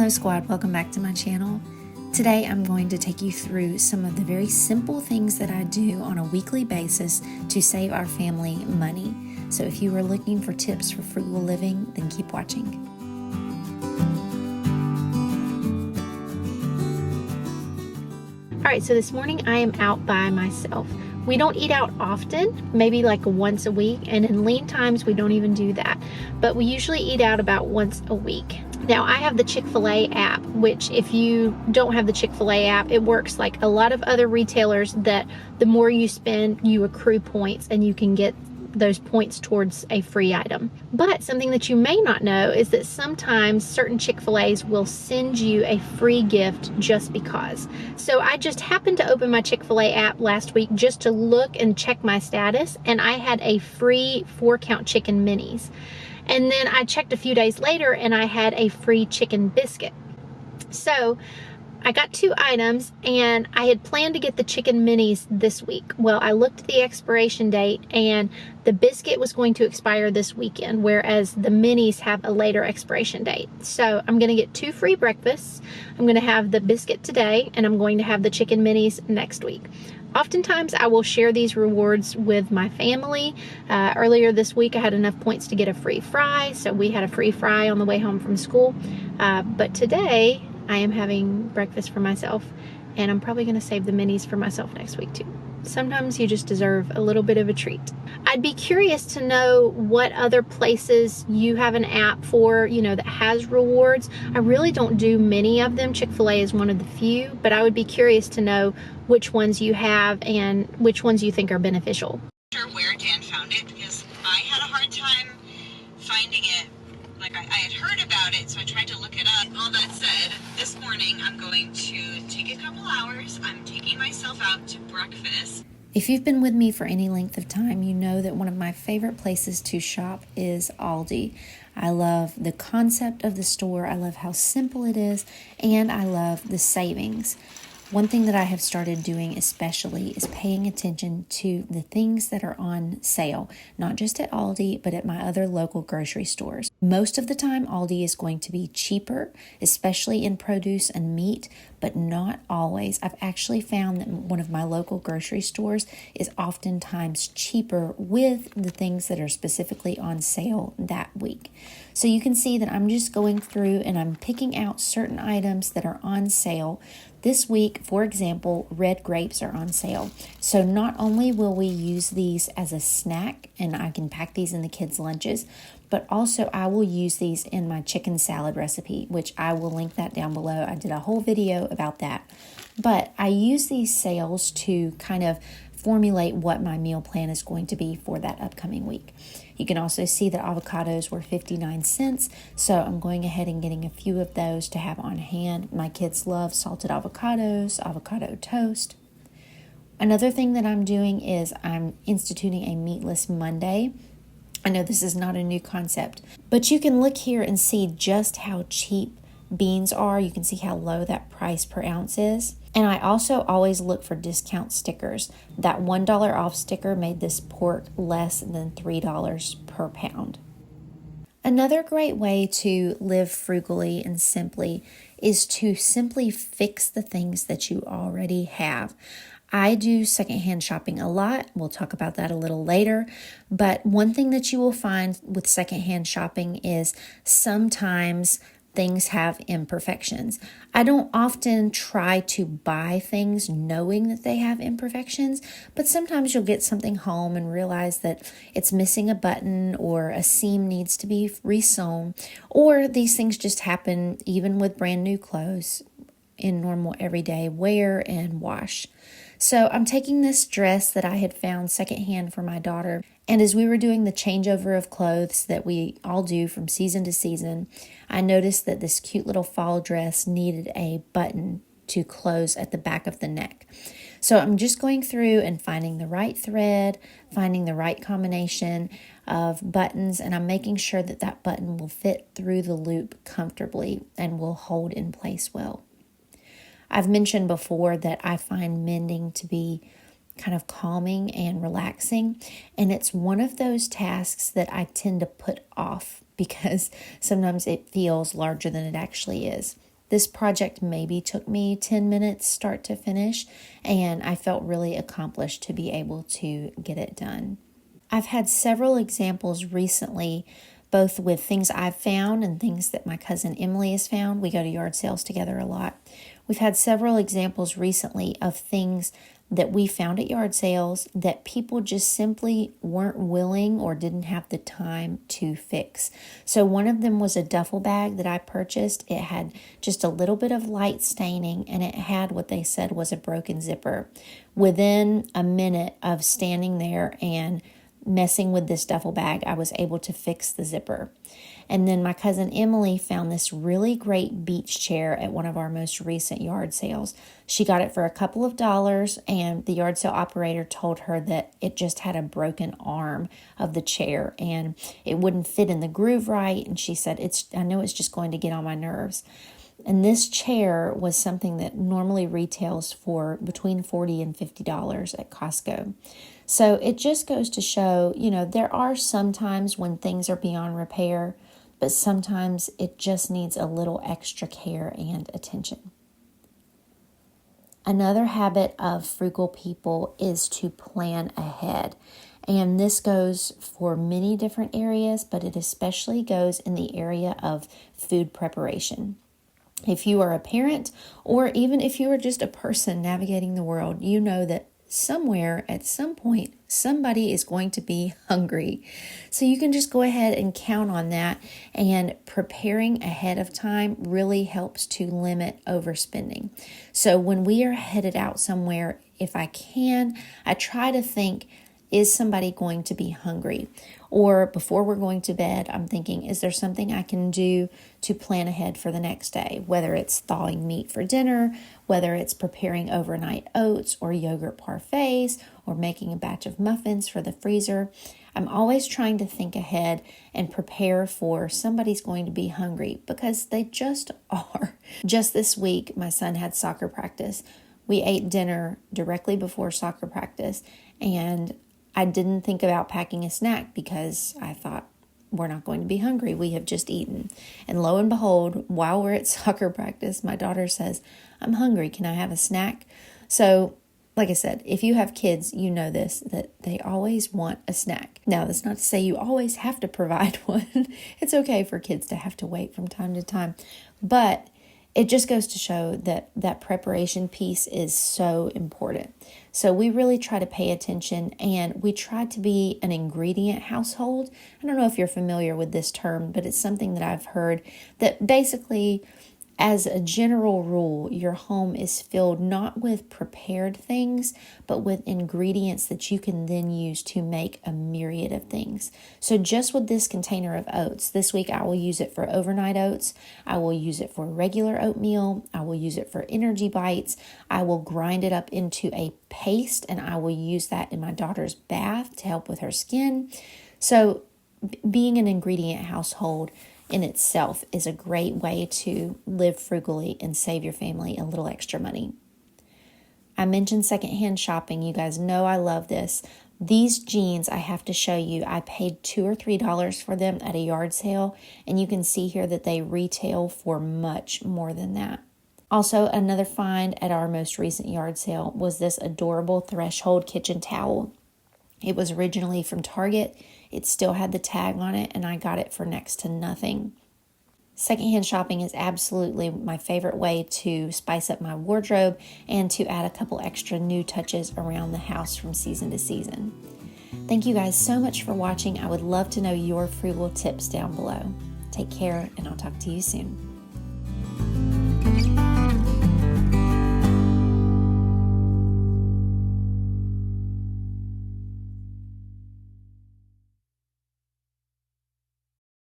Hello squad, welcome back to my channel. Today I'm going to take you through some of the very simple things that I do on a weekly basis to save our family money. So if you are looking for tips for frugal living, then keep watching. Alright, so this morning I am out by myself. We don't eat out often, maybe like once a week, and in lean times we don't even do that. But we usually eat out about once a week. Now I have the Chick-fil-A app, which if you don't have the Chick-fil-A app, it works like a lot of other retailers that the more you spend, you accrue points and you can get those points towards a free item. But something that you may not know is that sometimes certain Chick-fil-A's will send you a free gift just because. So I just happened to open my Chick-fil-A app last week just to look and check my status, and I had a free 4-count chicken minis. And then I checked a few days later and I had a free chicken biscuit. So I got 2 items and I had planned to get the chicken minis this week. Well, I looked at the expiration date and the biscuit was going to expire this weekend, whereas the minis have a later expiration date. So I'm going to get 2 free breakfasts. I'm going to have the biscuit today and I'm going to have the chicken minis next week. Oftentimes I will share these rewards with my family. Earlier this week I had enough points to get a free fry, so we had a free fry on the way home from school. But today I am having breakfast for myself, and I'm probably going to save the minis for myself next week too. Sometimes you just deserve a little bit of a treat. I'd be curious to know what other places you have an app for, that has rewards. I really don't do many of them. Chick-fil-A is one of the few, but I would be curious to know which ones you have and which ones you think are beneficial. Sure where Dan found it, because I had a hard time finding it. Like I had heard about it, so I tried to look it up. All that said, this morning I'm going to take a couple hours. I'm taking myself out to breakfast. If you've been with me for any length of time, you know that one of my favorite places to shop is Aldi. I love the concept of the store, I love how simple it is, and I love the savings. One thing that I have started doing especially is paying attention to the things that are on sale, not just at Aldi, but at my other local grocery stores. Most of the time, Aldi is going to be cheaper, especially in produce and meat, but not always. I've actually found that one of my local grocery stores is oftentimes cheaper with the things that are specifically on sale that week. So you can see that I'm just going through and I'm picking out certain items that are on sale. This week, for example, red grapes are on sale. So not only will we use these as a snack, and I can pack these in the kids' lunches, but also I will use these in my chicken salad recipe, which I will link that down below. I did a whole video about that. But I use these sales to kind of formulate what my meal plan is going to be for that upcoming week. You can also see that avocados were 59 cents, so I'm going ahead and getting a few of those to have on hand. My kids love salted avocados, avocado toast. Another thing that I'm doing is I'm instituting a meatless Monday. I know this is not a new concept, but you can look here and see just how cheap beans are. You can see how low that price per ounce is. And I also always look for discount stickers. That $1 off sticker made this pork less than $3 per pound. Another great way to live frugally and simply is to simply fix the things that you already have. I do secondhand shopping a lot. We'll talk about that a little later. But one thing that you will find with secondhand shopping is sometimes things have imperfections. I don't often try to buy things knowing that they have imperfections, but sometimes you'll get something home and realize that it's missing a button or a seam needs to be resewn, or these things just happen even with brand new clothes in normal everyday wear and wash. So I'm taking this dress that I had found secondhand for my daughter, and as we were doing the changeover of clothes that we all do from season to season, I noticed that this cute little fall dress needed a button to close at the back of the neck. So I'm just going through and finding the right thread, finding the right combination of buttons, and I'm making sure that that button will fit through the loop comfortably and will hold in place well. I've mentioned before that I find mending to be kind of calming and relaxing, and it's one of those tasks that I tend to put off because sometimes it feels larger than it actually is. This project maybe took me 10 minutes start to finish, and I felt really accomplished to be able to get it done. I've had several examples recently, both with things I've found and things that my cousin Emily has found. We go to yard sales together a lot. We've had several examples recently of things that we found at yard sales that people just simply weren't willing or didn't have the time to fix. So one of them was a duffel bag that I purchased. It had just a little bit of light staining, and it had what they said was a broken zipper. Within a minute of standing there and messing with this duffel bag, I was able to fix the zipper. And then my cousin Emily found this really great beach chair at one of our most recent yard sales. She got it for a couple of dollars, and the yard sale operator told her that it just had a broken arm of the chair and it wouldn't fit in the groove right. And she said, I know it's just going to get on my nerves. And this chair was something that normally retails for between $40 and $50 at Costco. So it just goes to show, there are some times when things are beyond repair, but sometimes it just needs a little extra care and attention. Another habit of frugal people is to plan ahead. And this goes for many different areas, but it especially goes in the area of food preparation. If you are a parent, or even if you are just a person navigating the world, you know that somewhere at some point somebody is going to be hungry. So you can just go ahead and count on that, and preparing ahead of time really helps to limit overspending. So when we are headed out somewhere, if I can, I try to think, is somebody going to be hungry? Or before we're going to bed, I'm thinking, is there something I can do to plan ahead for the next day? Whether it's thawing meat for dinner, whether it's preparing overnight oats or yogurt parfaits, or making a batch of muffins for the freezer. I'm always trying to think ahead and prepare for somebody's going to be hungry, because they just are. Just this week, my son had soccer practice. We ate dinner directly before soccer practice, and I didn't think about packing a snack because I thought, we're not going to be hungry. We have just eaten. And lo and behold, while we're at soccer practice, my daughter says, I'm hungry. Can I have a snack? So, like I said, if you have kids, you know this, that they always want a snack. Now, that's not to say you always have to provide one. It's okay for kids to have to wait from time to time. But it just goes to show that that preparation piece is so important. So we really try to pay attention, and we try to be an ingredient household. I don't know if you're familiar with this term, but it's something that I've heard that basically, as a general rule, your home is filled not with prepared things, but with ingredients that you can then use to make a myriad of things. So just with this container of oats, this week I will use it for overnight oats. I will use it for regular oatmeal. I will use it for energy bites. I will grind it up into a paste, and I will use that in my daughter's bath to help with her skin. So being an ingredient household in itself is a great way to live frugally and save your family a little extra money. I mentioned secondhand shopping. You guys know I love this. These jeans, I have to show you, I paid $2 or $3 for them at a yard sale, and you can see here that they retail for much more than that. Also, another find at our most recent yard sale was this adorable Threshold kitchen towel. It was originally from Target. It still had the tag on it, and I got it for next to nothing. Secondhand shopping is absolutely my favorite way to spice up my wardrobe and to add a couple extra new touches around the house from season to season. Thank you guys so much for watching. I would love to know your frugal tips down below. Take care, and I'll talk to you soon.